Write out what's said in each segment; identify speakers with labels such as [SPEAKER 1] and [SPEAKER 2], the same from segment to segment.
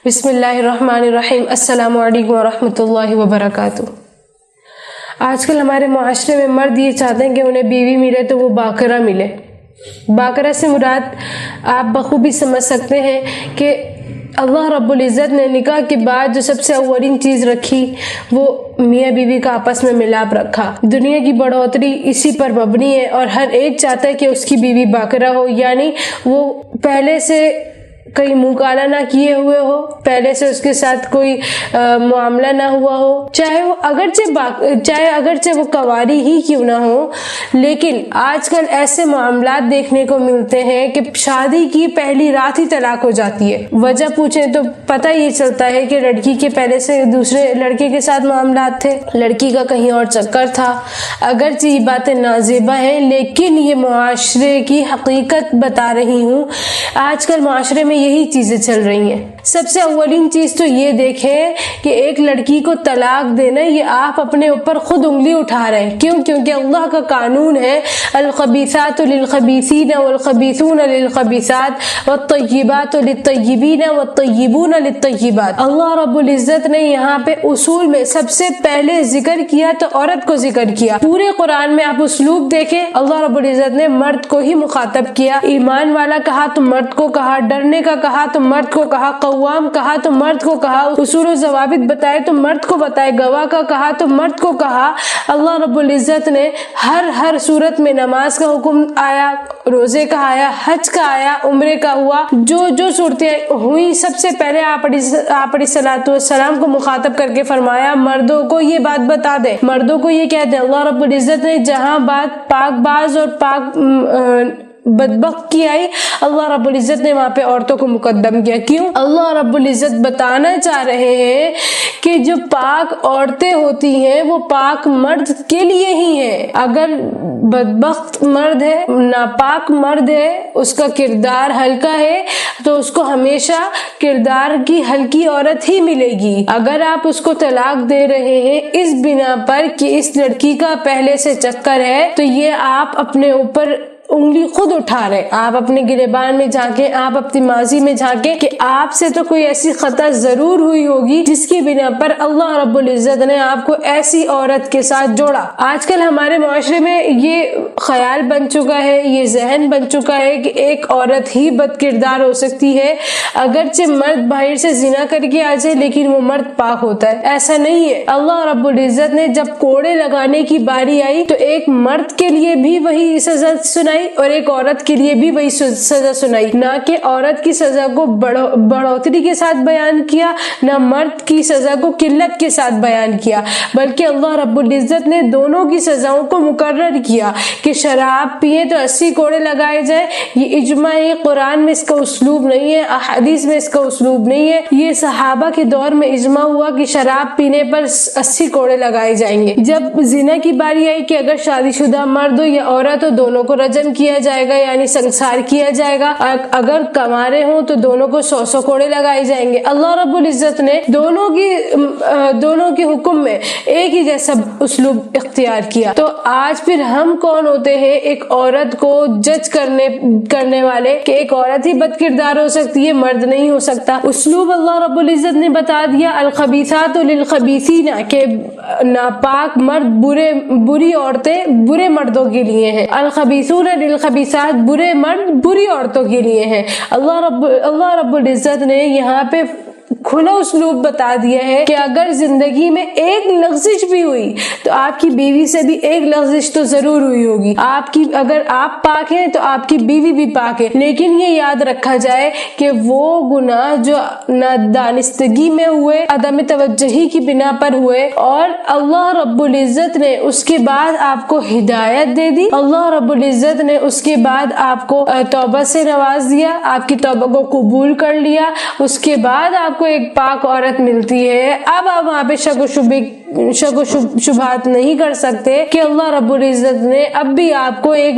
[SPEAKER 1] بسم اللہ الرحمن الرحیم۔ السلام علیکم ورحمۃ اللہ وبرکاتہ۔ آج کل ہمارے معاشرے میں مرد یہ چاہتے ہیں کہ انہیں بیوی ملے تو وہ باقرہ ملے۔ باقرہ سے مراد آپ بخوبی سمجھ سکتے ہیں کہ اللہ رب العزت نے نکاح کے بعد جو سب سے اولین چیز رکھی وہ میاں بیوی کا آپس میں ملاپ رکھا۔ دنیا کی بڑھوتری اسی پر مبنی ہے اور ہر ایک چاہتا ہے کہ اس کی بیوی باقرہ ہو، یعنی وہ پہلے سے کہیں منہ کالا نہ کیے ہوئے ہو، پہلے سے اس کے ساتھ کوئی معاملہ نہ ہوا ہو، چاہے اگرچہ وہ کنواری ہی کیوں نہ ہو۔ لیکن آج کل ایسے معاملات دیکھنے کو ملتے ہیں کہ شادی کی پہلی رات ہی طلاق ہو جاتی ہے۔ وجہ پوچھیں تو پتہ یہ چلتا ہے کہ لڑکی کے پہلے سے دوسرے لڑکے کے ساتھ معاملات تھے، لڑکی کا کہیں اور چکر تھا۔ اگرچہ یہ باتیں نازیبہ ہیں لیکن یہ معاشرے کی حقیقت بتا رہی ہوں۔ آج کل معاشرے میں یہی چیزیں چل رہی ہیں۔ سب سے اولین چیز تو یہ دیکھیں کہ ایک لڑکی کو طلاق دینا یہ آپ اپنے اوپر خود انگلی اٹھا رہے ہیں۔ کیوں؟ کیونکہ اللہ کا قانون ہے الخبیثات للخبیثین والخبیثون للخبیثات والطیبات للطیبین والطیبون للطیبات۔ اللہ رب العزت نے یہاں پہ اصول میں سب سے پہلے ذکر کیا تو عورت کو ذکر کیا۔ پورے قرآن میں آپ اسلوب دیکھیں، اللہ رب العزت نے مرد کو ہی مخاطب کیا۔ ایمان والا کہا تو مرد کو کہا، ڈرنے کا کہا تو مرد کو کہا، قوام کہا تو مرد کو کہا، اصول و ضوابط بتائے تو مرد کو بتائے، گواہ کا کہا تو مرد کو کہا۔ اللہ رب العزت نے ہر صورت میں نماز کا حکم آیا، روزے کا آیا، حج کا آیا، عمرے کا ہوا، جو صورتیں ہوئی سب سے پہلے آپ علیہ الصلوۃ والسلام کو مخاطب کر کے فرمایا مردوں کو یہ بات بتا دے، مردوں کو یہ کہہ دے۔ اللہ رب العزت نے جہاں بات پاک باز اور پاک بدبخت کی آئی، اللہ رب العزت نے وہاں پہ عورتوں کو مقدم کیا۔ کیوں؟ اللہ رب العزت بتانا چاہ رہے ہیں کہ جو پاک عورتیں ہوتی ہیں وہ پاک مرد کے لیے ہی ہیں۔ اگر بدبخت مرد ہے، ناپاک مرد ہے، اس کا کردار ہلکا ہے تو اس کو ہمیشہ کردار کی ہلکی عورت ہی ملے گی۔ اگر آپ اس کو طلاق دے رہے ہیں اس بنا پر کہ اس لڑکی کا پہلے سے چکر ہے تو یہ آپ اپنے اوپر انگلی خود اٹھا رہے۔ آپ اپنے گریبان میں جھانکیں، آپ اپنی ماضی میں جھانکیں کہ آپ سے تو کوئی ایسی خطا ضرور ہوئی ہوگی جس کی بنا پر اللہ رب العزت نے آپ کو ایسی عورت کے ساتھ جوڑا۔ آج کل ہمارے معاشرے میں یہ خیال بن چکا ہے، یہ ذہن بن چکا ہے کہ ایک عورت ہی بد کردار ہو سکتی ہے، اگرچہ مرد باہر سے زنا کر کے آ جائے لیکن وہ مرد پاک ہوتا ہے۔ ایسا نہیں ہے۔ اللہ رب العزت نے جب کوڑے لگانے کی باری آئی تو ایک مرد کے لیے بھی وہی سزا سنائی اور ایک عورت کے لیے بھی وہی سزا سنائی، نہ کہ عورت کی سزا کو بڑھوتری کے ساتھ بیان کیا، نہ مرد کی سزا کو قلت کے ساتھ بیان کیا، بلکہ اللہ رب العزت نے دونوں کی سزاؤں کو مقرر کیا کہ شراب پیے تو 80 کوڑے لگائے جائیں۔ یہ اجماع ہے، قرآن میں اس کا اسلوب نہیں ہے، احادیث میں اس کا اسلوب نہیں ہے۔ یہ صحابہ کے دور میں اجماع ہوا کہ شراب پینے پر 80 کوڑے لگائے جائیں گے۔ جب زنا کی باری آئی کہ اگر شادی شدہ مرد ہو یا عورت ہو دونوں کو رجم کیا جائے گا، یعنی سنسار کیا جائے گا، اگر کنوارے ہوں تو دونوں کو 100 کوڑے لگائے جائیں گے۔ اللہ رب العزت نے دونوں کے حکم میں ایک ہی جیسا اسلوب اختیار کیا۔ تو آج پھر ہم کون ہوتے ہیں ایک عورت کو جج کرنے والے کہ ایک عورت ہی بد کردار ہو سکتی ہے، مرد نہیں ہو سکتا۔ اسلوب اللہ رب العزت نے بتا دیا الخبیثات للخبیثین کہ ناپاک مرد بری عورتیں برے مردوں کے لیے ہیں، الخبیثون للخبیثات برے مرد بری عورتوں کے لیے ہیں۔ اللہ رب العزت نے یہاں پہ کھلا اسلوب بتا دیا ہے کہ اگر زندگی میں ایک لغزش بھی ہوئی تو آپ کی بیوی سے بھی ایک لغزش تو ضرور ہوئی ہوگی۔ اگر آپ پاک ہیں تو آپ کی بیوی بھی پاک ہے، لیکن یہ یاد رکھا جائے کہ وہ گناہ جو نادانستگی میں ہوئے، عدم توجہی کی بنا پر ہوئے اور اللہ رب العزت نے اس کے بعد آپ کو ہدایت دے دی، اللہ رب العزت نے اس کے بعد آپ کو توبہ سے نواز دیا، آپ کی توبہ کو قبول کر لیا، اس کے بعد آپ کو ایک پاک عورت ملتی ہے، اب آپ وہاں پہ شک و شبہ شک و شبہات نہیں کر سکتے کہ اللہ رب العزت نے اب بھی آپ کو ایک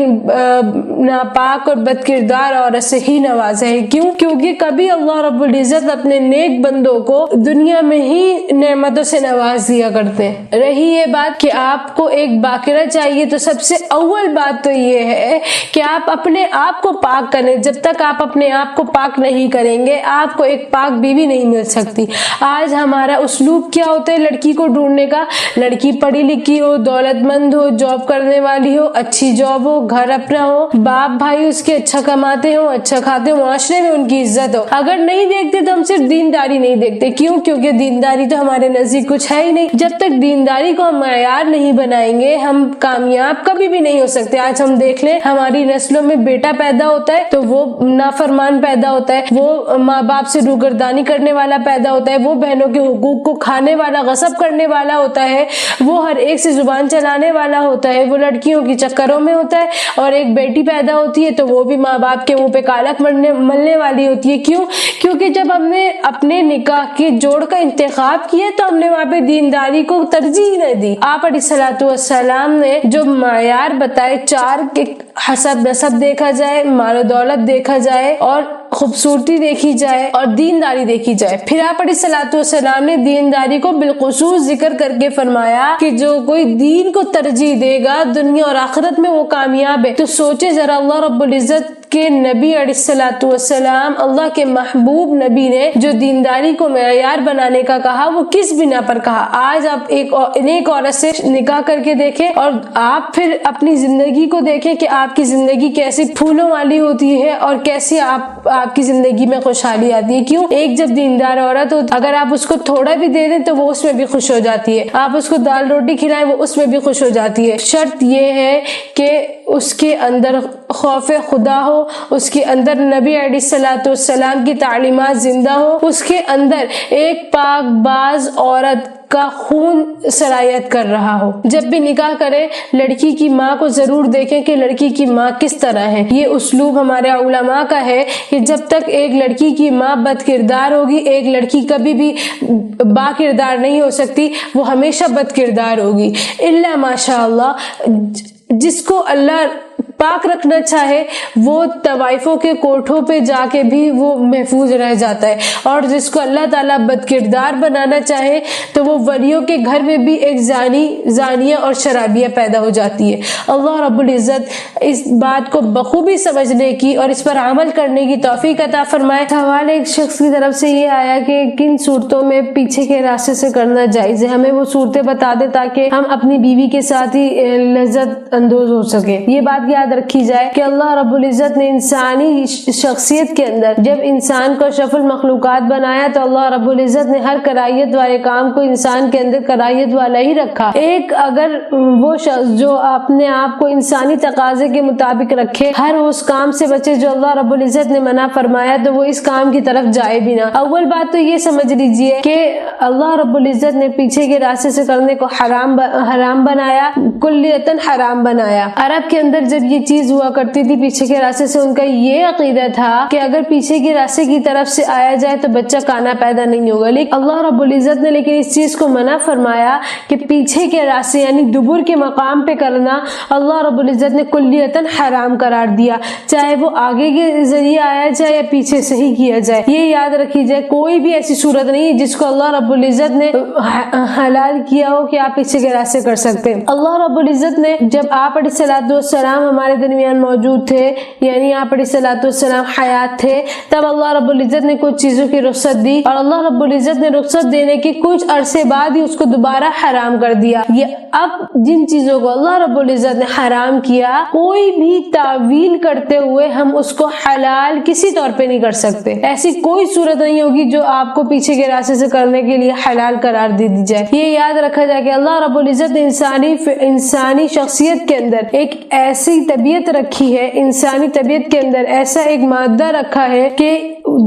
[SPEAKER 1] ناپاک اور بد کردار عورت سے ہی نوازا ہے. کیوں؟ کیونکہ کبھی اللہ رب العزت اپنے نیک بندوں کو دنیا میں ہی نعمتوں سے نواز دیا کرتے ہیں. رہی یہ بات کہ آپ کو ایک باقرہ چاہیے، تو سب سے اول بات تو یہ ہے کہ آپ اپنے آپ کو پاک کریں. جب تک آپ اپنے آپ کو پاک نہیں کریں گے آپ کو ایک پاک بیوی نہیں مل سکتی. آج ہمارا اسلوب کیا ہوتا ہے لڑکی کو ڈھونڈنے کا؟ لڑکی پڑھی لکھی ہو، دولت مند ہو، جاب کرنے والی ہو، اچھی جاب ہو، گھر اپنا ہو، باپ بھائی اس کے اچھا کماتے ہو، اچھا کھاتے ہو، معاشرے میں ان کی عزت ہو. اگر نہیں دیکھتے تو ہم صرف دینداری نہیں دیکھتے. کیوں؟ کیونکہ دینداری تو ہمارے نزدیک کچھ ہے ہی نہیں. جب تک دینداری کو ہم معیار نہیں بنائیں گے ہم کامیاب کبھی بھی نہیں ہو سکتے. آج ہم دیکھ لیں ہماری نسلوں میں بیٹا پیدا ہوتا ہے تو وہ نافرمان پیدا ہوتا ہے، وہ ماں باپ سے روگردانی کرنے والا پیدا ہوتا ہے، وہ بہنوں کے حقوق کو کھانے والا، غصب کرنے والا ہوتا ہے، وہ ہر ایک سے زبان چلانے والا ہوتا ہے، وہ لڑکیوں کی چکروں میں ہوتا ہے. اور ایک بیٹی پیدا ہوتی ہے تو وہ بھی ماں باپ کے منہ پہ کالک ملنے والی ہوتی ہے. کیوں؟ کیونکہ جب ہم نے اپنے نکاح کے جوڑ کا انتخاب کیا تو ہم نے وہاں پہ دینداری کو ترجیح نہ دی. آپ علیہ الصلوۃ والسلام نے جو معیار بتائے، 4 کے حسب نسب دیکھا جائے، مال و دولت دیکھا جائے، اور خوبصورتی دیکھی جائے، اور دینداری دیکھی جائے. پھر آپ علیہ الصلوۃ والسلام نے دینداری کو بالخصوص ذکر کر کے فرمایا کہ جو کوئی دین کو ترجیح دے گا دنیا اور آخرت میں وہ کامیاب ہے. تو سوچے ذرا، اللہ رب العزت کے نبی علیہ الصلوۃ والسلام، اللہ کے محبوب نبی نے جو دینداری کو معیار بنانے کا کہا وہ کس بنا پر کہا؟ آج آپ ایک نیک عورت سے نکاح کر کے دیکھیں اور آپ پھر اپنی زندگی کو دیکھیں کہ آپ کی زندگی کیسی پھولوں والی ہوتی ہے اور کیسی آپ کی زندگی میں خوشحالی آتی ہے. کیوں؟ ایک جب دیندار عورت ہو اگر آپ اس کو تھوڑا بھی دے دیں تو وہ اس میں بھی خوش ہو جاتی ہے. آپ اس کو دال روٹی کھلائیں وہ اس میں بھی خوش ہو جاتی ہے. شرط یہ ہے کہ اس کے اندر خوف خدا ہو، اس کے اندر نبی علیہ الصلوۃ والسلام کی تعلیمات زندہ ہو، اس کے اندر ایک پاک باز عورت کا خون سرایت کر رہا ہو. جب بھی نکاح کریں لڑکی کی ماں کو ضرور دیکھیں کہ لڑکی کی ماں کس طرح ہے. یہ اسلوب ہمارے علماء کا ہے کہ جب تک ایک لڑکی کی ماں بد کردار ہوگی ایک لڑکی کبھی بھی با کردار نہیں ہو سکتی، وہ ہمیشہ بد کردار ہوگی. الا ماشاء اللہ، جس کو اللہ پاک رکھنا چاہے وہ طوائفوں کے کوٹھوں پہ جا کے بھی وہ محفوظ رہ جاتا ہے، اور جس کو اللہ تعالیٰ بد کردار بنانا چاہے تو وہ ولیوں کے گھر میں بھی ایک زانیہ اور شرابیہ پیدا ہو جاتی ہے. اللہ رب العزت اس بات کو بخوبی سمجھنے کی اور اس پر عمل کرنے کی توفیق عطا فرمائے. سوال ایک شخص کی طرف سے یہ آیا کہ کن صورتوں میں پیچھے کے راستے سے کرنا جائز ہے، ہمیں وہ صورتیں بتا دے تاکہ ہم اپنی بیوی کے ساتھ ہی لذت اندوز ہو سکے. یہ بات یاد رکھی جائے کہ اللہ رب العزت نے انسانی شخصیت کے اندر جب انسان کو اشرف المخلوقات بنایا تو اللہ رب العزت نے ہر کرائیت والے کام کو انسان کے اندر کرائیت والا ہی رکھا. ایک اگر وہ شخص جو اپنے آپ کو انسانی تقاضے کے مطابق رکھے، ہر اس کام سے بچے جو اللہ رب العزت نے منع فرمایا، تو وہ اس کام کی طرف جائے بھی نہ. اول بات تو یہ سمجھ لیجئے کہ اللہ رب العزت نے پیچھے کے راستے سے کرنے کو حرام بنایا، کلیتاً حرام بنایا. عرب کے اندر جب یہ چیز ہوا کرتی تھی پیچھے کے راستے سے، ان کا یہ عقیدہ تھا کہ اگر پیچھے کے راستے کی طرف سے آیا جائے تو بچہ کانا پیدا نہیں ہوگا. لیکن اللہ رب العزت نے اس چیز کو منع فرمایا کہ پیچھے کے راستے یعنی دبر کے مقام پہ کرنا اللہ رب العزت نے کلیتاً حرام قرار دیا، چاہے وہ آگے کے ذریعے آیا جائے یا پیچھے سے ہی کیا جائے. یہ یاد رکھی جائے کوئی بھی ایسی صورت نہیں ہے جس کو اللہ رب العزت نے حلال کیا ہو کہ آپ پیچھے کے راستے کر سکتے ہیں. اللہ رب العزت نے جب آپ علیہ الصلوۃ والسلام ہمارے درمیان موجود تھے، یعنی آپ علیہ الصلوۃ والسلام حیات تھے، تب اللہ رب العزت نے کچھ چیزوں کی رخصت دی، اور اللہ رب العزت نے رخصت دینے کے کچھ عرصے بعد ہی اس کو دوبارہ حرام کر دیا. یہ اب جن چیزوں کو اللہ رب العزت نے حرام کیا، کوئی بھی تعویل کرتے ہوئے ہم اس کو حلال کسی طور پہ نہیں کر سکتے. ایسی کوئی صورت نہیں ہوگی جو آپ کو پیچھے کے راستے سے کرنے کے لیے حلال قرار دے دی جائے. یہ یاد رکھا جائے کہ اللہ رب العزت نے انسانی شخصیت کے اندر ایک ایسی طبیعت رکھی ہے، انسانی طبیعت کے اندر ایسا ایک مادہ رکھا ہے کہ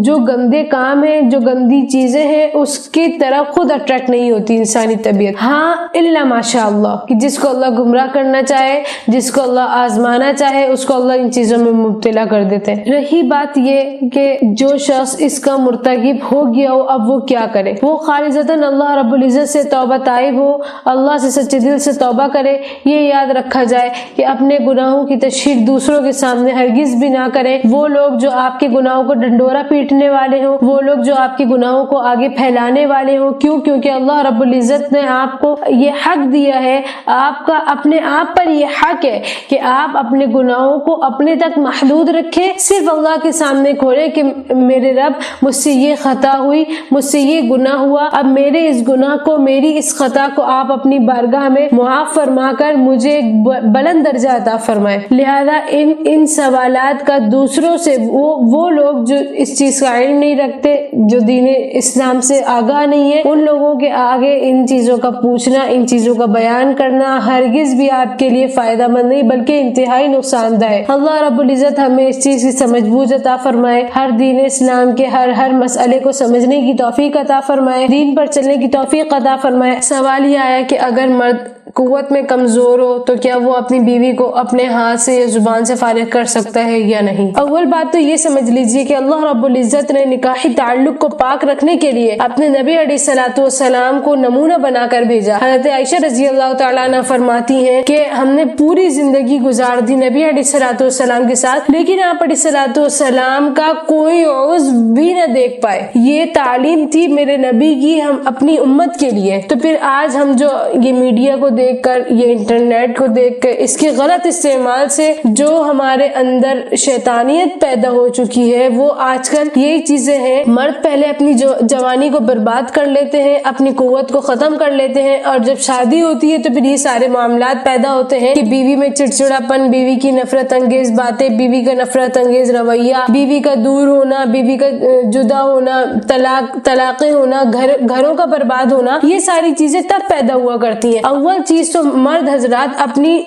[SPEAKER 1] جو گندے کام ہیں، جو گندی چیزیں ہیں، اس کی طرف خود اٹریکٹ نہیں ہوتی انسانی طبیعت. ہاں الا ماشاء اللہ، کہ جس کو اللہ گمراہ کرنا چاہے، جس کو اللہ آزمانا چاہے، اس کو اللہ ان چیزوں میں مبتلا کر دیتے ہیں. رہی بات یہ کہ جو شخص اس کا مرتکب ہو گیا ہو، اب وہ کیا کرے؟ وہ خالصتاً اللہ رب العزت سے توبہ طائب ہو، اللہ سے سچے دل سے توبہ کرے. یہ یاد رکھا جائے کہ اپنے گناہوں کی تشہیر دوسروں کے سامنے ہرگز بھی نہ کرے. وہ لوگ جو آپ کے گناہوں کو ڈنڈورا پیٹنے والے ہوں، وہ لوگ جو آپ کے گناہوں کو آگے پھیلانے والے ہوں، کیونکہ اللہ رب العزت نے آپ کو یہ حق دیا ہے، آپ کا اپنے آپ پر یہ حق ہے کہ آپ اپنے گناہوں کو اپنے تک محدود رکھیں، صرف اللہ کے سامنے کھولے کہ میرے رب مجھ سے یہ خطا ہوئی، مجھ سے یہ گناہ ہوا، اب میرے اس گناہ کو، میری اس خطا کو آپ اپنی بارگاہ میں معاف فرما کر مجھے ایک بلند درجہ عطا فرمائے. لہذا ان سوالات کا دوسروں سے، وہ لوگ جو اس چیز کا علم نہیں رکھتے، جو دین اسلام سے آگاہ نہیں ہے، ان لوگوں کے آگے ان چیزوں کا پوچھنا، ان چیزوں کا بیان کرنا ہرگز بھی آپ کے لیے فائدہ مند نہیں، بلکہ انتہائی نقصان دہ ہے. اللہ رب العزت ہمیں اس چیز کی سمجھ بوجھ عطا فرمائے، ہر دین اسلام کے ہر مسئلے کو سمجھنے کی توفیق عطا فرمائے، دین پر چلنے کی توفیق عطا فرمائے. سوال یہ آیا کہ اگر مرد قوت میں کمزور ہو تو کیا وہ اپنی بیوی کو اپنے ہاتھ سے یا زبان سے فارغ کر سکتا ہے یا نہیں؟ اول بات تو یہ سمجھ لیجئے کہ اللہ رب العزت نے نکاحی تعلق کو پاک رکھنے کے لیے اپنے نبی علیہ الصلوۃ والسلام کو نمونہ بنا کر بھیجا. حضرت عائشہ رضی اللہ تعالیٰ عنہ فرماتی ہیں کہ ہم نے پوری زندگی گزار دی نبی علیہ الصلوۃ والسلام کے ساتھ، لیکن آپ علیہ الصلوۃ والسلام کا کوئی عضو بھی نہ دیکھ پائے. یہ تعلیم تھی میرے نبی کی ہم اپنی امت کے لیے. تو پھر آج ہم جو یہ میڈیا کو دیکھ کر، یہ انٹرنیٹ کو دیکھ کر، اس کے غلط استعمال سے جو ہمارے اندر شیطانیت پیدا ہو چکی ہے، وہ آج کل یہی چیزیں ہیں. مرد پہلے اپنی جوانی کو برباد کر لیتے ہیں، اپنی قوت کو ختم کر لیتے ہیں، اور جب شادی ہوتی ہے تو پھر یہ سارے معاملات پیدا ہوتے ہیں کہ بیوی میں چڑچڑاپن، بیوی کی نفرت انگیز باتیں، بیوی کا نفرت انگیز رویہ، بیوی کا دور ہونا، بیوی کا جدا ہونا، طلاقیں ہونا، گھروں کا برباد ہونا، یہ ساری چیزیں تب پیدا ہوا کرتی ہیں. اول چیز تو مرد حضرات اپنی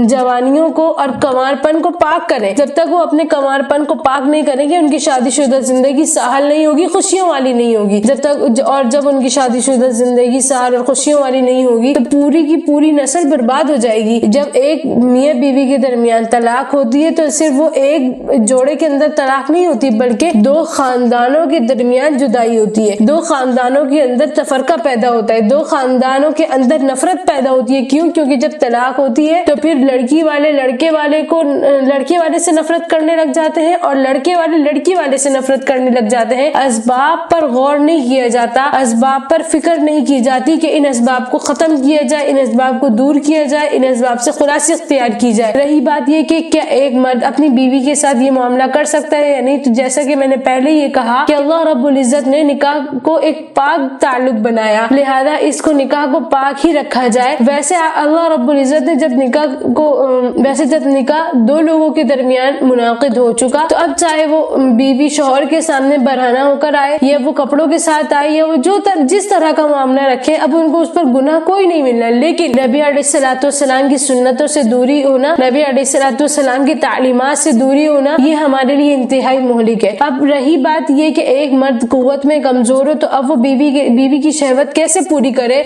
[SPEAKER 1] جوانیوں کو اور کنوارپن کو پاک کریں. جب تک وہ اپنے کنوارپن کو پاک نہیں کریں گے، ان کی شادی شدہ زندگی سہل نہیں ہوگی، خوشیوں والی نہیں ہوگی. جب ان کی شادی شدہ زندگی سہل اور خوشیوں والی نہیں ہوگی تو پوری کی پوری نسل برباد ہو جائے گی. جب ایک میاں بیوی کے درمیان طلاق ہوتی ہے تو صرف وہ ایک جوڑے کے اندر طلاق نہیں ہوتی، بلکہ دو خاندانوں کے درمیان جدائی ہوتی ہے، دو خاندانوں کے اندر تفرقہ پیدا ہوتا ہے، دو خاندانوں کے اندر نفرت پیدا ہوتی ہے. کیونکہ جب طلاق ہوتی ہے تو پھر لڑکی والے لڑکے والے سے نفرت کرنے لگ جاتے ہیں، اور لڑکے والے لڑکی والے سے نفرت کرنے لگ جاتے ہیں. اسباب پر غور نہیں کیا جاتا، اسباب پر فکر نہیں کی جاتی کہ ان اسباب کو ختم کیا جائے، ان اسباب کو دور کیا جائے، ان اسباب سے خلاصی اختیار کی جائے. رہی بات یہ کہ کیا ایک مرد اپنی بیوی کے ساتھ یہ معاملہ کر سکتا ہے یا نہیں، تو جیسا کہ میں نے پہلے یہ کہا کہ اللہ رب العزت نے نکاح کو ایک پاک تعلق بنایا، لہذا اس کو نکاح کو پاک ہی رکھا جائے. ویسے اللہ رب العزت نے جب نکاح دو لوگوں کے درمیان منعقد ہو چکا تو اب چاہے وہ بیوی شوہر کے سامنے برہنہ ہو کر آئے یا وہ کپڑوں کے ساتھ آئے یا وہ جس طرح کا معاملہ رکھے، اب ان کو اس پر گناہ کوئی نہیں ملنا. لیکن نبی علیہ الصلوۃ والسلام کی سنتوں سے دوری ہونا، نبی علیہ الصلوۃ والسلام کی تعلیمات سے دوری ہونا، یہ ہمارے لیے انتہائی مہلک ہے. اب رہی بات یہ کہ ایک مرد قوت میں کمزور ہو تو اب وہ بیوی کی شہوت کیسے پوری کرے،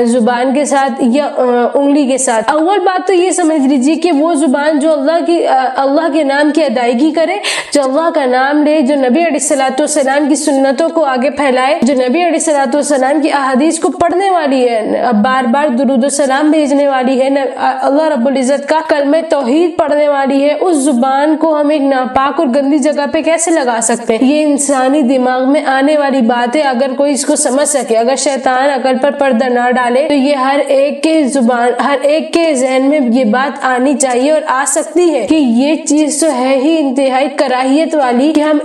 [SPEAKER 1] زبان کے ساتھ یا انگلی کے ساتھ؟ اول بات تو یہ سمجھ لیجیے کہ وہ زبان جو اللہ کے نام کی ادائیگی کرے، جو اللہ کا نام لے، جو نبی علیہ الصلوۃ والسلام کی سنتوں کو آگے پھیلائے، جو نبی علیہ الصلوۃ والسلام کی احادیث کو پڑھنے والی ہے، بار بار درود و سلام بھیجنے والی ہے، اللہ رب العزت کا کلمہ توحید پڑھنے والی ہے، اس زبان کو ہم ایک ناپاک اور گندی جگہ پہ کیسے لگا سکتے ہیں؟ یہ انسانی دماغ میں آنے والی بات ہے. اگر کوئی اس کو سمجھ سکے، اگر شیطان عقل پر پردہ نہ ڈالے، تو یہ ہر ایک کے ذہن میں یہ بات آنی چاہیے اور آ سکتی ہے کہ یہ چیز تو ہے ہی انتہائی کراہیت والی کہ ہم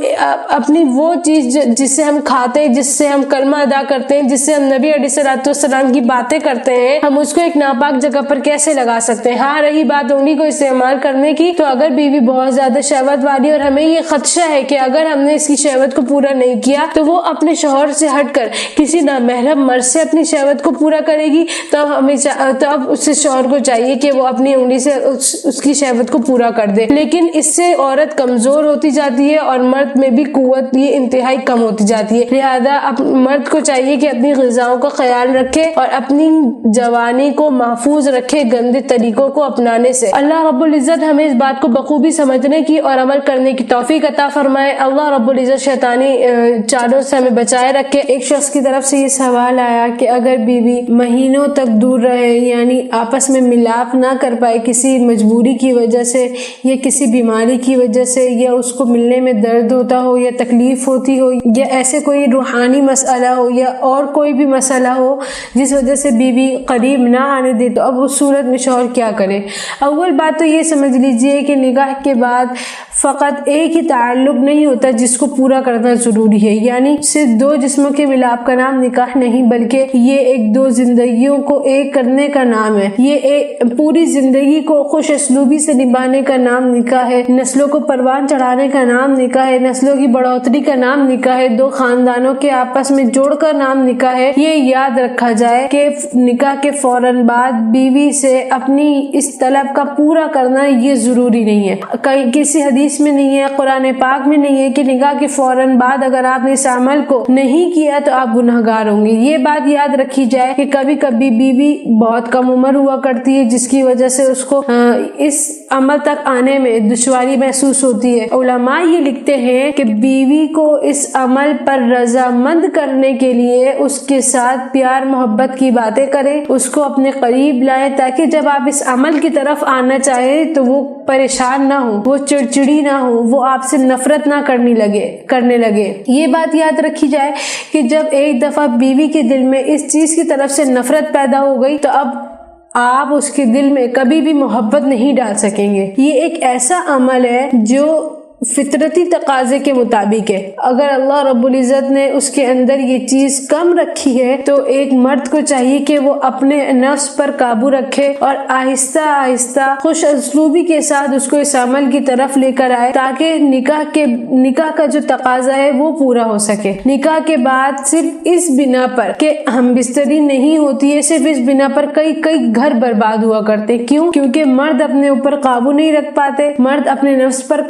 [SPEAKER 1] اپنی وہ چیز جس سے ہم کھاتے ہیں، جس سے ہم کلمہ ادا کرتے ہیں، جس سے ہم نبی علیہ الصلوۃ والسلام کی باتیں کرتے ہیں، ہم اس کو ایک ناپاک جگہ پر کیسے لگا سکتے ہیں؟ ہاں رہی بات انگلی کو استعمال کرنے کی، تو اگر بیوی بہت زیادہ شہوت والی اور ہمیں یہ خدشہ ہے کہ اگر ہم نے اس کی شہوت کو پورا نہیں کیا تو وہ اپنے شوہر سے ہٹ کر کسی نامحرم مرد سے اپنی شہوت کو پورا کرے گی، تو ہمیں تو اب اس شوہر کو چاہیے کہ وہ اپنی انگلی سے اس کی شہوت کو پورا کر دے، لیکن اس سے عورت کمزور ہوتی جاتی ہے اور مرد میں بھی قوت یہ انتہائی کم ہوتی جاتی ہے۔ لہذا مرد کو چاہیے کہ اپنی غذاؤں کا خیال رکھے اور اپنی جوانی کو محفوظ رکھے گندے طریقوں کو اپنانے سے۔ اللہ رب العزت ہمیں اس بات کو بخوبی سمجھنے کی اور عمل کرنے کی توفیق عطا فرمائے۔ اللہ رب العزت شیطانی چالوں سے ہمیں بچائے رکھے۔ ایک شخص کی طرف سے یہ سوال آیا کہ اگر بیوی مہینوں تک دور رہے، یعنی آپس میں ملاپ نہ کر پائے کسی مجبوری کی وجہ سے یا کسی بیماری کی وجہ سے، یا اس کو ملنے میں درد ہوتا ہو یا تکلیف ہوتی ہو یا ایسے کوئی روحانی مسئلہ ہو یا اور کوئی بھی مسئلہ ہو جس وجہ سے بیوی قریب نہ آنے دے، تو اب اس صورت میں شوہر کیا کرے؟ اول بات تو یہ سمجھ لیجئے کہ نکاح کے بعد فقط ایک ہی تعلق نہیں ہوتا جس کو پورا کرنا ضروری ہے، یعنی صرف دو جسموں کے ملاپ کا نام نکاح نہیں، بلکہ یہ ایک دو زندگیوں کو ایک کرنے کا نام ہے۔ یہ ایک پوری زندگی کو خوش اسلوبی سے نبھانے کا نام نکاح ہے، نسلوں کو پروان چڑھانے کا نام نکاح ہے، نسلوں کی بڑھوتری کا نام نکاح ہے، دو خاندانوں کے آپس میں جوڑ کا نام نکاح ہے۔ یہ یاد رکھا جائے کہ نکاح کے فوراً بعد بیوی سے اپنی اس طلب کا پورا کرنا یہ ضروری نہیں ہے۔ کسی حدیث میں نہیں ہے، قرآن پاک میں نہیں ہے کہ نکاح کے فوراً بعد اگر آپ نے اس عمل کو نہیں کیا تو آپ گنہگار ہوں گے۔ یہ بات یاد رکھی جائے کہ کبھی کبھی بیوی بہت کم عمر ہوا کرتی ہے جس کی وجہ سے اس کو اس عمل تک آنے میں دشواری محسوس ہوتی ہے۔ علماء یہ لکھتے ہیں کہ بیوی کو اس عمل پر رضامند کرنے کے لیے اس کے ساتھ پیار محبت کی باتیں کریں، اس کو اپنے قریب لائیں تاکہ جب آپ اس عمل کی طرف آنا چاہیں تو وہ پریشان نہ ہو، وہ چڑچڑی نہ ہو، وہ آپ سے نفرت نہ کرنے لگے۔ یہ بات یاد رکھی جائے کہ جب ایک دفعہ بیوی کے دل میں اس چیز کی طرف سے نفرت پیدا ہو گئی تو اب آپ اس کے دل میں کبھی بھی محبت نہیں ڈال سکیں گے۔ یہ ایک ایسا عمل ہے جو فطرتی تقاضے کے مطابق ہے۔ اگر اللہ رب العزت نے اس کے اندر یہ چیز کم رکھی ہے تو ایک مرد کو چاہیے کہ وہ اپنے نفس پر قابو رکھے اور آہستہ آہستہ خوش اسلوبی کے ساتھ اس کو اس عمل کی طرف لے کر آئے تاکہ نکاح کا جو تقاضا ہے وہ پورا ہو سکے۔ نکاح کے بعد صرف اس بنا پر کہ ہم بستری نہیں ہوتی ہے، صرف اس بنا پر کئی گھر برباد ہوا کرتے۔ کیوں؟ کیونکہ مرد اپنے اوپر قابو نہیں رکھ پاتے، مرد اپنے نفس پر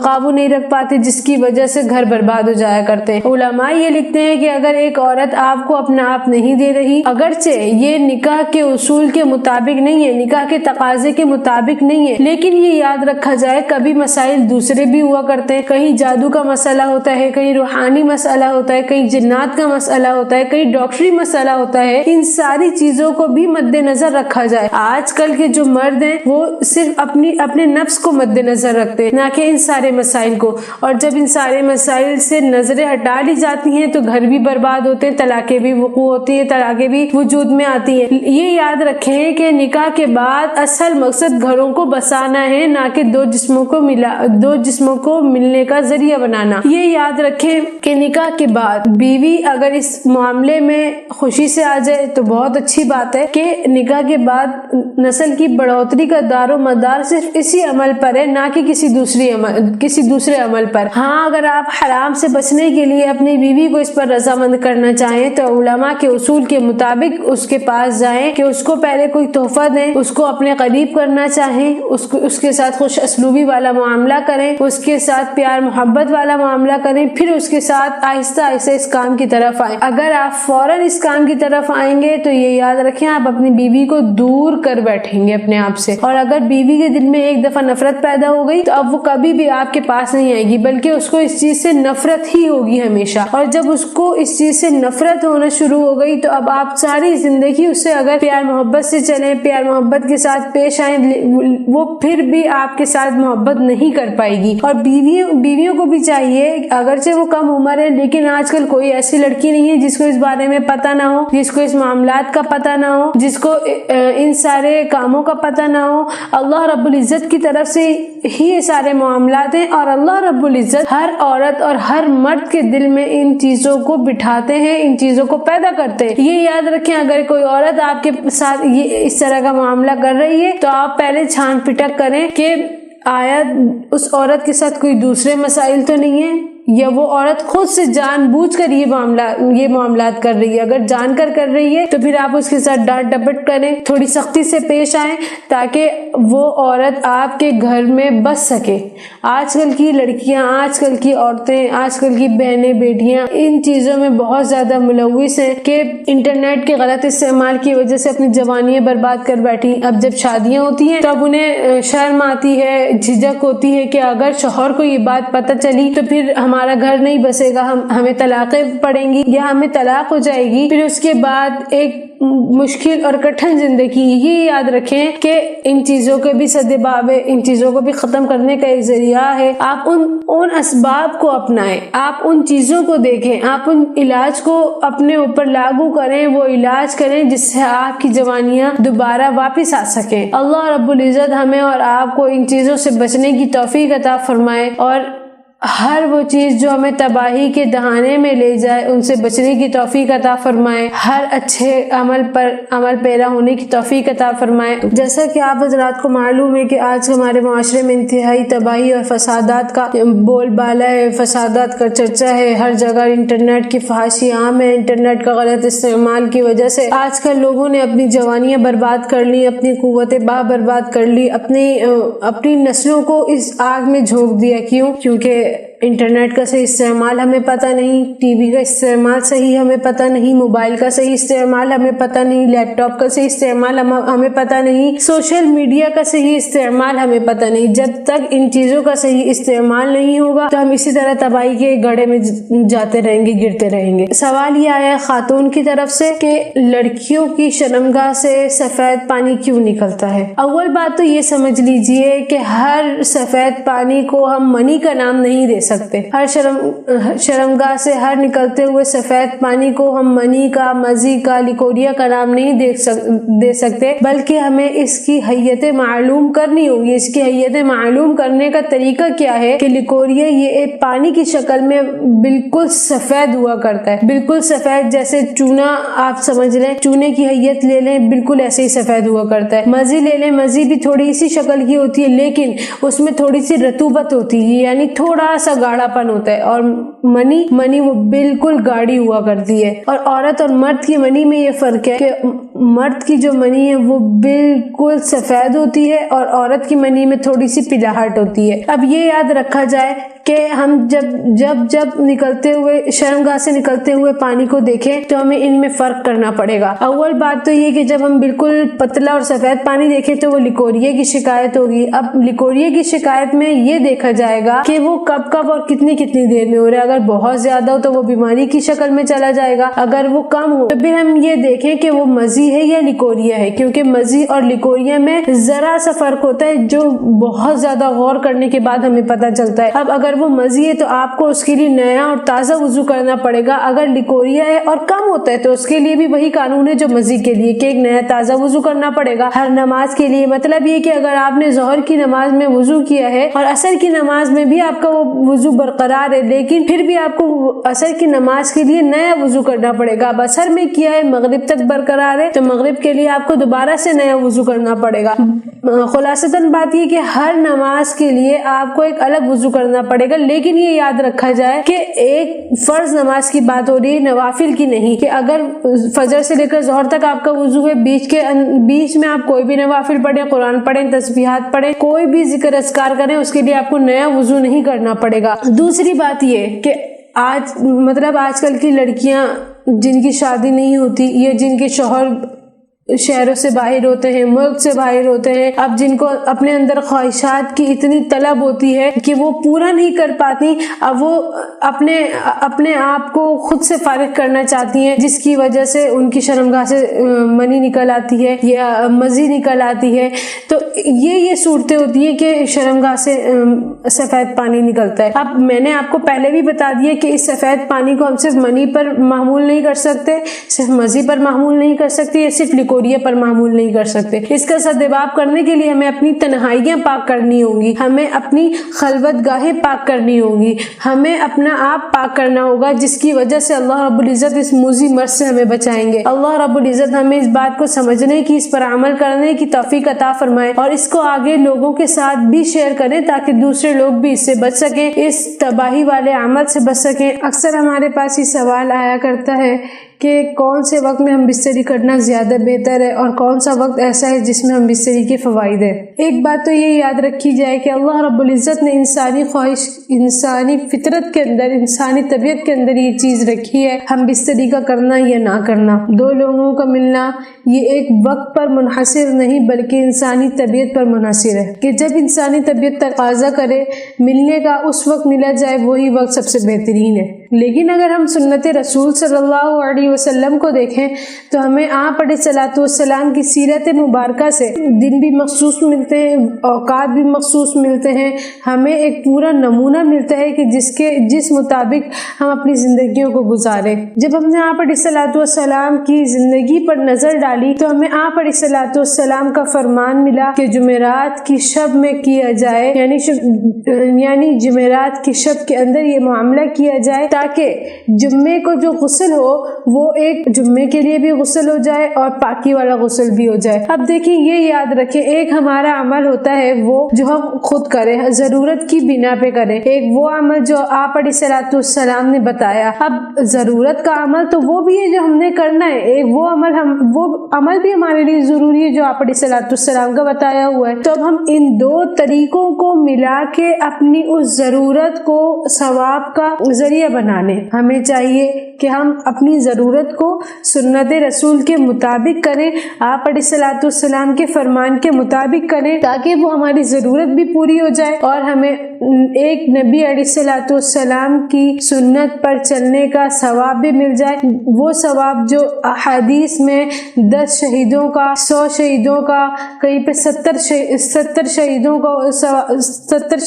[SPEAKER 1] قابو نہیں رکھ پاتے، جس کی وجہ سے گھر برباد ہو جایا کرتے ہیں۔ علماء یہ لکھتے ہیں کہ اگر ایک عورت آپ کو اپنا آپ نہیں دے رہی، اگرچہ یہ نکاح کے اصول کے مطابق نہیں ہے، نکاح کے تقاضے کے مطابق نہیں ہے، لیکن یہ یاد رکھا جائے کبھی مسائل دوسرے بھی ہوا کرتے ہیں۔ کہیں جادو کا مسئلہ ہوتا ہے، کہیں روحانی مسئلہ ہوتا ہے، کہیں جنات کا مسئلہ ہوتا ہے، کہیں ڈاکٹری مسئلہ ہوتا ہے۔ ان ساری چیزوں کو بھی مد نظر رکھا جائے۔ آج کل کے جو مرد ہیں وہ صرف اپنے نفس کو مد نظر رکھتے ہیں، نہ کہ ان سارے مسائل کو، اور جب ان سارے مسائل سے نظریں ہٹا لی جاتی ہیں تو گھر بھی برباد ہوتے ہیں، طلاقیں بھی وقوع ہوتی ہیں، طلاقیں بھی وجود میں آتی ہیں۔ یہ یاد رکھیں کہ نکاح کے بعد اصل مقصد گھروں کو بسانا ہے، نہ کہ دو جسموں کو ملنے کا ذریعہ بنانا۔ یہ یاد رکھیں کہ نکاح کے بعد بیوی اگر اس معاملے میں خوشی سے آ جائے تو بہت اچھی بات ہے کہ نکاح کے بعد نسل کی بڑھوتری کا دار و مدار صرف اسی عمل پر ہے، نہ کہ کسی دوسرے عمل پر۔ ہاں، اگر آپ حرام سے بچنے کے لیے اپنی بیوی کو اس پر رضامند کرنا چاہیں تو علماء کے اصول کے مطابق اس کے پاس جائیں کہ اس کو پہلے کوئی تحفہ دیں، اس کو اپنے قریب کرنا چاہیں، اس کے ساتھ خوش اسلوبی والا معاملہ کریں، اس کے ساتھ پیار محبت والا معاملہ کریں، پھر اس کے ساتھ آہستہ آہستہ اس کام کی طرف آئیں۔ اگر آپ فوراً اس کام کی طرف آئیں گے تو یہ یاد رکھیں آپ اپنی بیوی کو دور کر بیٹھیں گے اپنے آپ سے، اور اگر بیوی کے دل میں ایک دفعہ نفرت پیدا ہو گئی تو اب وہ کبھی بھی آپ کے پاس نہیں آئے گی، بلکہ اس کو اس چیز سے نفرت ہی ہوگی ہمیشہ۔ اور جب اس کو اس چیز سے نفرت ہونا شروع ہو گئی تو اب آپ ساری زندگی اس سے اگر پیار محبت سے چلیں، پیار محبت کے ساتھ پیش آئیں، وہ پھر بھی آپ کے ساتھ محبت نہیں کر پائے گی۔ اور بیویوں کو بھی چاہیے، اگرچہ وہ کم عمر ہے لیکن آج کل کوئی ایسی لڑکی نہیں ہے جس کو اس بارے میں پتہ نہ ہو، جس کو اس معاملات کا پتہ نہ ہو، جس کو ان سارے کاموں کا پتہ نہ ہو۔ اللہ رب العزت کی طرف سے ہی یہ سارے معاملات ہیں، اور اللہ رب العزت ہر عورت اور ہر مرد کے دل میں ان چیزوں کو بٹھاتے ہیں، ان چیزوں کو پیدا کرتے ہیں۔ یہ یاد رکھیں اگر کوئی عورت آپ کے ساتھ اس طرح کا معاملہ کر رہی ہے تو آپ پہلے چھان پٹک کریں کہ آیا اس عورت کے ساتھ کوئی دوسرے مسائل تو نہیں ہے، یا وہ عورت خود سے جان بوجھ کر یہ معاملات کر رہی ہے. اگر جان کر رہی ہے تو پھر آپ اس کے ساتھ ڈانٹ ڈپٹ کریں, تھوڑی سختی سے پیش آئیں تاکہ وہ عورت آپ کے گھر میں بچ سکے. آج کل کی لڑکیاں, آج کل کی عورتیں, آج کل کی بہنیں بیٹیاں ان چیزوں میں بہت زیادہ ملوث ہیں کہ انٹرنیٹ کے غلط استعمال کی وجہ سے اپنی جوانیاں برباد کر بیٹھی. اب جب شادیاں ہوتی ہیں تو اب انہیں شرم آتی ہے, جھجک ہوتی ہے کہ اگر شوہر کو یہ بات پتہ چلی تو پھر ہمارا گھر نہیں بسے گا, ہمیں طلاقیں پڑیں گی یا ہمیں طلاق ہو جائے گی. پھر اس کے بعد ایک مشکل اور کٹھن زندگی. یہ یاد رکھیں کہ ان چیزوں کے بھی سدباب ہے, ان چیزوں کو بھی ختم کرنے کا ایک ذریعہ ہے. آپ ان اسباب کو اپنائیں, آپ ان چیزوں کو دیکھیں, آپ ان علاج کو اپنے اوپر لاگو کریں, وہ علاج کریں جس سے آپ کی جوانیاں دوبارہ واپس آ سکیں. اللہ رب العزت ہمیں اور آپ کو ان چیزوں سے بچنے کی توفیق عطا فرمائے, اور ہر وہ چیز جو ہمیں تباہی کے دہانے میں لے جائے ان سے بچنے کی توفیق عطا فرمائے, ہر اچھے عمل پر عمل پیرا ہونے کی توفیق عطا فرمائے. جیسا کہ آپ حضرات کو معلوم ہے کہ آج ہمارے معاشرے میں انتہائی تباہی اور فسادات کا بول بالا ہے, فسادات کا چرچا ہے, ہر جگہ انٹرنیٹ کی فحاشی عام ہے. انٹرنیٹ کا غلط استعمال کی وجہ سے آج کل لوگوں نے اپنی جوانیاں برباد کر لی, اپنی قوت باہ برباد کر لی, اپنی نسلوں کو اس آگ میں جھونک دیا. کیونکہ انٹرنیٹ کا صحیح استعمال ہمیں پتہ نہیں, ٹی وی کا استعمال صحیح ہمیں پتہ نہیں, موبائل کا صحیح استعمال ہمیں پتہ نہیں, لیپ ٹاپ کا صحیح استعمال ہمیں پتہ نہیں, سوشل میڈیا کا صحیح استعمال ہمیں پتہ نہیں. جب تک ان چیزوں کا صحیح استعمال نہیں ہوگا تو ہم اسی طرح تباہی کے گڑھے میں جاتے رہیں گے, گرتے رہیں گے. سوال یہ آیا خاتون کی طرف سے کہ لڑکیوں کی شرمگاہ سے سفید پانی کیوں نکلتا ہے. اول بات تو یہ سمجھ لیجئے کہ ہر سفید پانی کو ہم منی کا نام نہیں دے سکتے. ہر شرمگاہ سے ہر نکلتے ہوئے سفید پانی کو ہم منی کا, مزی کا, لکوریا کا نام نہیں دے سکتے, بلکہ ہمیں اس کی حیت معلوم کرنی ہوگی. اس کی حیت معلوم کرنے کا طریقہ کیا ہے کہ لکوریا یہ ایک پانی کی شکل میں بالکل سفید ہوا کرتا ہے, بالکل سفید, جیسے چونا آپ سمجھ لیں, چونے کی حیت لے لیں, بالکل ایسے ہی سفید ہوا کرتا ہے. مزی لے لیں, مزی بھی تھوڑی اسی شکل کی ہوتی ہے لیکن اس میں تھوڑی سی رطوبت ہوتی ہے, یعنی تھوڑا سا گاڑھا پن ہوتا ہے. اور منی وہ بالکل گاڑی ہوا کرتی ہے. اور عورت اور مرد کی منی میں یہ فرق ہے کہ مرد کی جو منی ہے وہ بالکل سفید ہوتی ہے اور عورت کی منی میں تھوڑی سی پلاہٹ ہوتی ہے. اب یہ یاد رکھا جائے کہ ہم جب نکلتے ہوئے شرمگاہ سے نکلتے ہوئے پانی کو دیکھیں تو ہمیں ان میں فرق کرنا پڑے گا. اول بات تو یہ کہ جب ہم بالکل پتلا اور سفید پانی دیکھیں تو وہ لکوریا کی شکایت ہوگی. اب لکوریا کی شکایت میں یہ دیکھا جائے گا کہ وہ کب اور کتنی دیر میں ہو رہا ہے. اگر بہت زیادہ ہو تو وہ بیماری کی شکل میں چلا جائے گا, اگر وہ کم ہو تو پھر ہم یہ دیکھیں کہ وہ مزی ہے یا لکوریا ہے, کیونکہ مزی اور لکوریا میں ذرا سا فرق ہوتا ہے جو بہت زیادہ غور کرنے کے بعد ہمیں پتہ چلتا ہے. اب اگر وہ مزی ہے تو آپ کو اس کے لیے نیا اور تازہ وضو کرنا پڑے گا. اگر لکوریا ہے اور کم ہوتا ہے تو اس کے لیے بھی وہی قانون ہے جو مزی کے لیے کہ ایک نیا تازہ وضو کرنا پڑے گا ہر نماز کے لیے. مطلب یہ کہ اگر آپ نے ظہر کی نماز میں وضو کیا ہے اور عصر کی نماز میں بھی آپ کا وہ وضو برقرار ہے, لیکن پھر بھی آپ کو عصر کی نماز کے لیے نیا وضو کرنا پڑے گا. اب عصر میں کیا ہے, مغرب تک برقرار ہے, تو مغرب کے لیے آپ کو دوبارہ سے نیا وضو کرنا پڑے گا. خلاصتاً بات یہ کہ ہر نماز کے لیے آپ کو ایک الگ وضو کرنا پڑے گا. لیکن یہ یاد رکھا جائے کہ ایک فرض نماز کی بات ہو رہی ہے, نوافل کی نہیں, کہ اگر فجر سے لے کر ظہر تک آپ کا وضو ہے, بیچ میں آپ کوئی بھی نوافل پڑھیں, قرآن پڑھیں, تسبیحات پڑھیں, کوئی بھی ذکر اذکار کریں, اس کے لیے آپ کو نیا وضو نہیں کرنا پڑے گا. دوسری بات یہ کہ آج کل کی لڑکیاں جن کی شادی نہیں ہوتی یا جن کے شوہر شہروں سے باہر ہوتے ہیں, ملک سے باہر ہوتے ہیں, اب جن کو اپنے اندر خواہشات کی اتنی طلب ہوتی ہے کہ وہ پورا نہیں کر پاتی, اب وہ اپنے آپ کو خود سے فارغ کرنا چاہتی ہیں, جس کی وجہ سے ان کی شرمگاہ سے منی نکل آتی ہے یا مزی نکل آتی ہے. تو یہ صورتیں ہوتی ہیں کہ شرمگاہ سے سفید پانی نکلتا ہے. اب میں نے آپ کو پہلے بھی بتا دیا کہ اس سفید پانی کو ہم صرف منی پر محمول نہیں کر سکتے, صرف مزی پر محمول نہیں کر سکتے, یا صرف کوریہ پر معمول نہیں کر سکتے. اس کا سدباب کرنے کے لیے ہمیں اپنی تنہائیاں پاک کرنی ہوں گی, ہمیں اپنی خلوت گاہیں پاک کرنی ہوں گی, ہمیں اپنا آپ پاک کرنا ہوگا, جس کی وجہ سے اللہ رب العزت اس موذی مرض سے ہمیں بچائیں گے. اللہ رب العزت ہمیں اس بات کو سمجھنے کی, اس پر عمل کرنے کی توفیق عطا فرمائے اور اس کو آگے لوگوں کے ساتھ بھی شیئر کریں تاکہ دوسرے لوگ بھی اس سے بچ سکیں, اس تباہی والے عمل سے بچ سکیں. اکثر ہمارے پاس یہ سوال آیا کرتا ہے کہ کون سے وقت میں ہم بستری کرنا زیادہ بہتر ہے اور کون سا وقت ایسا ہے جس میں ہم بستری کے فوائد ہیں. ایک بات تو یہ یاد رکھی جائے کہ اللہ رب العزت نے انسانی خواہش, انسانی فطرت کے اندر, انسانی طبیعت کے اندر یہ چیز رکھی ہے, ہم بستری کا کرنا یا نہ کرنا. دو لوگوں کا ملنا یہ ایک وقت پر منحصر نہیں بلکہ انسانی طبیعت پر منحصر ہے کہ جب انسانی طبیعت تقاضا کرے ملنے کا اس وقت ملا جائے, وہی وقت سب سے بہترین ہے. لیکن اگر ہم سنت رسول صلی اللہ علیہ وسلم کو دیکھیں تو ہمیں آپ علیہ الصلوۃ والسلام کی سیرت مبارکہ سے دن بھی مخصوص ملتے ہیں, اوقات بھی مخصوص ملتے ہیں, ہمیں ایک پورا نمونہ ملتا ہے کہ جس مطابق ہم اپنی زندگیوں کو گزاریں. جب ہم نے آپ علیہ الصلوۃ والسلام کی زندگی پر نظر ڈالی تو ہمیں آپ علیہ الصلوۃ والسلام کا فرمان ملا کہ جمعرات کی شب میں کیا جائے, یعنی جمعرات کی شب کے اندر یہ معاملہ کیا جائے تاکہ جمعے کو جو غسل ہو وہ ایک جمعے کے لیے بھی غسل ہو جائے اور پاکی والا غسل بھی ہو جائے. اب دیکھیں, یہ یاد رکھیں, ایک ہمارا عمل ہوتا ہے وہ جو ہم خود کریں, ضرورت کی بنا پہ کریں, ایک وہ عمل جو آپ علیہ الصلوۃ والسلام نے بتایا. اب ضرورت کا عمل تو وہ بھی ہے جو ہم نے کرنا ہے, ایک وہ عمل بھی ہمارے لیے ضروری ہے جو آپ علیہ الصلوۃ والسلام کا بتایا ہوا ہے. تو اب ہم ان دو طریقوں کو ملا کے اپنی اس ضرورت کو ثواب کا ذریعہ بنا لیں. ہمیں چاہیے کہ ہم اپنی ضرورت کو سنت رسول کے مطابق کریں, آپ علیہ الصلوۃ والسلام کے فرمان کے مطابق کریں تاکہ وہ ہماری ضرورت بھی پوری ہو جائے اور ہمیں ایک نبی علیہ الصلوۃ والسلام کی سنت پر چلنے کا ثواب بھی مل جائے. وہ ثواب جو احادیث میں 10 شہیدوں کا, 100 شہیدوں کا, کہیں پہ 70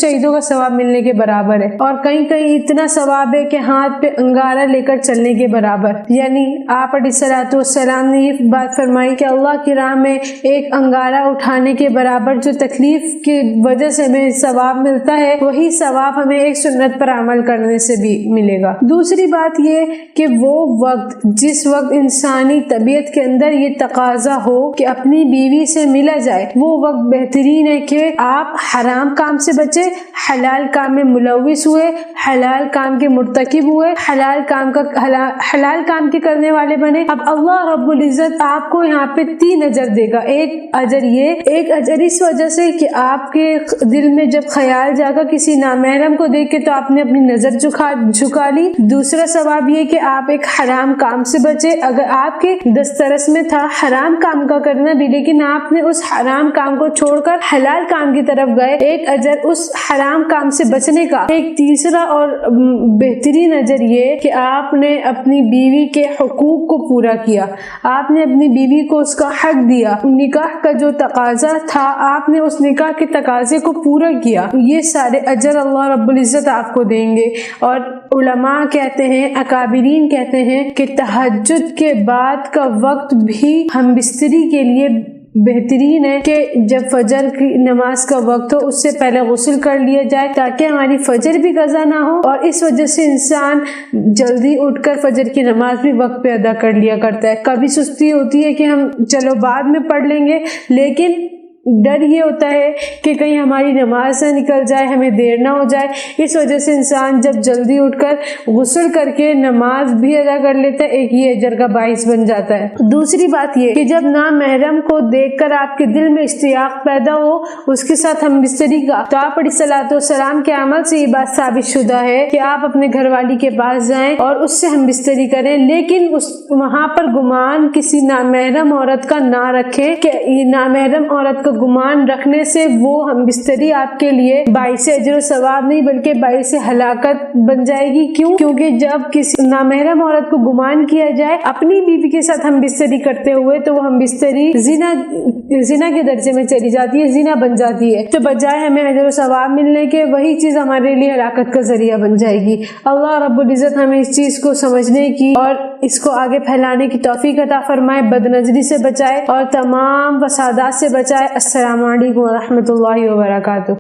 [SPEAKER 1] شہیدوں کا ثواب ملنے کے برابر ہے, اور کہیں اتنا ثواب ہے کہ ہاتھ پہ انگارہ لے کر چلنے کے برابر. یعنی آپ علیہ الصلوۃ والسلام نے یہ بات فرمائی کہ اللہ کی راہ میں ایک انگارہ اٹھانے کے برابر جو تکلیف کی وجہ سے ہمیں ثواب ملتا ہے, وہی ثواب ہمیں ایک سنت پر عمل کرنے سے بھی ملے گا. دوسری بات یہ کہ وہ وقت جس وقت انسانی طبیعت کے اندر یہ تقاضا ہو کہ اپنی بیوی سے ملا جائے, وہ وقت بہترین ہے کہ آپ حرام کام سے بچے, حلال کام میں ملوث ہوئے, حلال کام کے مرتکب ہوئے, حلال کام کے کرنے والے بنے. اب اللہ رب العزت آپ کو یہاں پہ 3 اجر دے گا. ایک اجر اس وجہ سے کہ آپ کے دل میں جب خیال جاگا کسی نامحرم کو دیکھ کے تو آپ نے اپنی نظر جھکا لی. دوسرا ثواب یہ کہ آپ ایک حرام کام سے بچے. اگر آپ کے دسترس میں تھا حرام کام کا کرنا بھی لیکن آپ نے اس حرام کام کو چھوڑ کر حلال کام کی طرف گئے, ایک اجر اس حرام کام سے بچنے کا. ایک تیسرا اور بہترین اجر یہ کہ آپ نے اپنی بیوی کے حقوق کو پورا کیا, آپ نے اپنی بیوی کو اس کا حق دیا, نکاح کا جو تقاضا تھا آپ نے اس نکاح کے تقاضے کو پورا کیا. یہ سارے اجر اللہ رب العزت آپ کو دیں گے. اور علماء کہتے ہیں, اکابرین کہتے ہیں کہ تہجد کے بعد کا وقت بھی ہم بستری کے لیے بہترین ہے کہ جب فجر کی نماز کا وقت ہو اس سے پہلے غسل کر لیا جائے تاکہ ہماری فجر بھی قضا نہ ہو, اور اس وجہ سے انسان جلدی اٹھ کر فجر کی نماز بھی وقت پہ ادا کر لیا کرتا ہے. کبھی سستی ہوتی ہے کہ ہم چلو بعد میں پڑھ لیں گے, لیکن ڈر یہ ہوتا ہے کہ کہیں ہماری نماز نہ نکل جائے, ہمیں دیر نہ ہو جائے. اس وجہ سے انسان جب جلدی اٹھ کر غسل کر کے نماز بھی ادا کر لیتا ہے, ایک یہ اجر کا باعث بن جاتا ہے. دوسری بات یہ کہ جب نامحرم کو دیکھ کر آپ کے دل میں اشتیاق پیدا ہو اس کے ساتھ ہم بستری کا, تو آپ علیہ الصلوۃ والسلام کے عمل سے یہ بات ثابت شدہ ہے کہ آپ اپنے گھر والی کے پاس جائیں اور اس سے ہم بستری کریں, لیکن وہاں پر گمان کسی نامحرم عورت کا نہ رکھیں کہ یہ نامحرم عورت کا گمان رکھنے سے وہ ہم بستری آپ کے لیے باعث اجر و ثواب نہیں بلکہ باعث ہلاکت بن جائے گی. کیونکہ جب کسی نامحرم عورت کو گمان کیا جائے اپنی بیوی کے ساتھ ہم بستری کرتے ہوئے تو وہ ہم بستری زنا
[SPEAKER 2] زنا کے درجے میں چلی جاتی ہے، زنا بن جاتی ہے، تو بجائے ہمیں اجر و ثواب ملنے کے وہی چیز ہمارے لیے ہلاکت کا ذریعہ بن جائے گی۔ اللہ رب العزت ہمیں اس چیز کو سمجھنے کی اور اس کو آگے پھیلانے کی توفیق عطا فرمائے، بد نظری سے بچائے اور تمام فسادات سے بچائے۔ السلام علیکم ورحمۃ اللہ وبرکاتہ۔